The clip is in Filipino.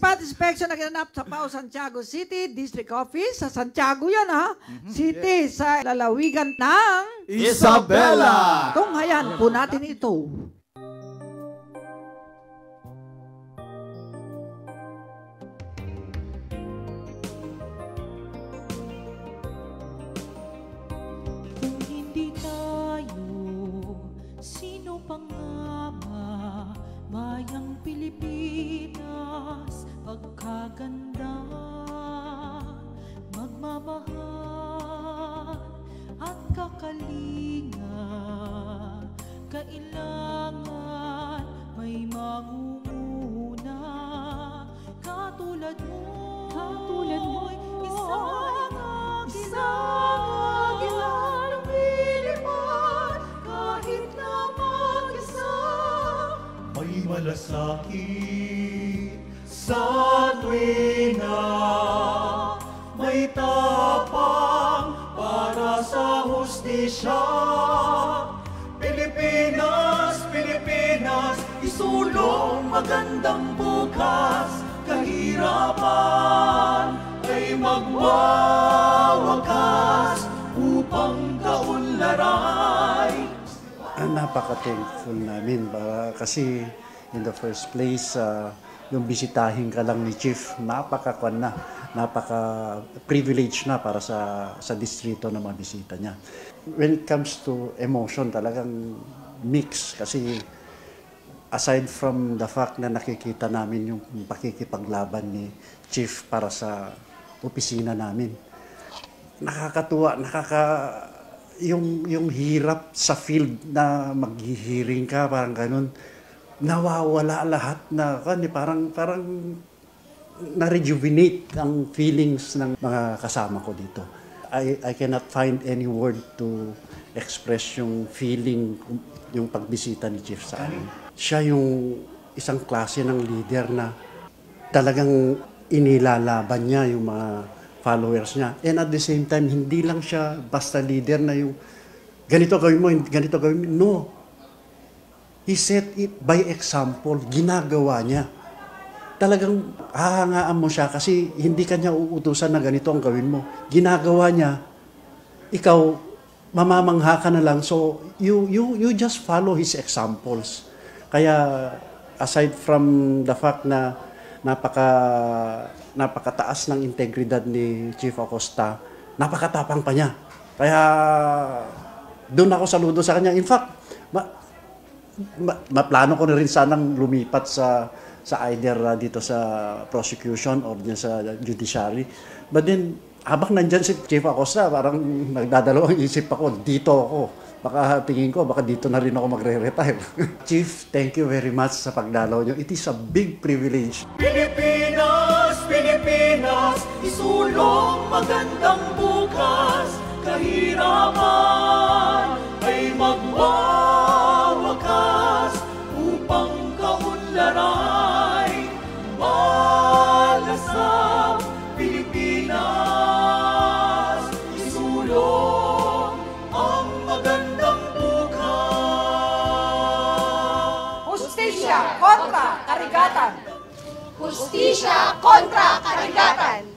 spot inspection na ginanap sa PAO Santiago City District Office. Sa Santiago yan, ha? City, sa lalawigan ng Isabela! Tunghayan po natin ito. Kung hindi tayo, sino pang ama? Bayang Pilipinas, pagkaganda, magmamahal at kakalinga. Kailangan may mangunguna katulad mo'y isang agilang Pilipan, kahit na mag-isa. May malasakit sa tuwina, may tapang para sa hustisya. Pilipinas, Pilipinas, isulong magandang bukas. Kahirapan ay magwawakas upang kaunlaray. Napaka-thankful namin kasi in the first place, yung bisitahin ka lang ni Chief, napaka-privilege na para sa distrito na mabisita niya. When it comes to emotion, talagang mix kasi aside from the fact na nakikita namin yung pakikipaglaban ni Chief para sa opisina namin, nakakatuwa, yung hirap sa field na maghihiring ka, parang ganun, nawawala lahat na parang na-rejuvenate ang feelings ng mga kasama ko dito. I cannot find any word to express yung feeling, yung pagbisita ni Chief sa amin. Siya yung isang klase ng leader na talagang inilalaban niya yung mga followers niya. And at the same time, hindi lang siya basta leader na yung ganito gawin mo, ganito gawin mo. No. He set it by example. Ginagawa niya. Talagang hahangaan mo siya kasi hindi ka niya uutusan na ganito ang gawin mo. Ginagawa niya. Ikaw, mamamangha ka na lang. So, you just follow his examples. Kaya, aside from the fact na napakataas ng integridad ni Chief Acosta, napakatapang pa niya. Kaya doon ako saludo sa kanya. In fact, maplano ko na rin sanang lumipat sa either dito sa prosecution or sa judiciary. But then, habang nandyan si Chief Acosta, parang nagdadalawang isip ako, dito ako. Baka tingin ko, baka dito na rin ako magre-retire. Chief, thank you very much sa pagdalaw niyo. It is a big privilege. Pilipinas, Pilipinas, isulong magandang bukas. Kahirapan ay magwawakas upang kaunlaray. Malasang Pilipinas, isulong ang magandang bukas. Hustisya kontra karigatan! Hustisya kontra karagatan!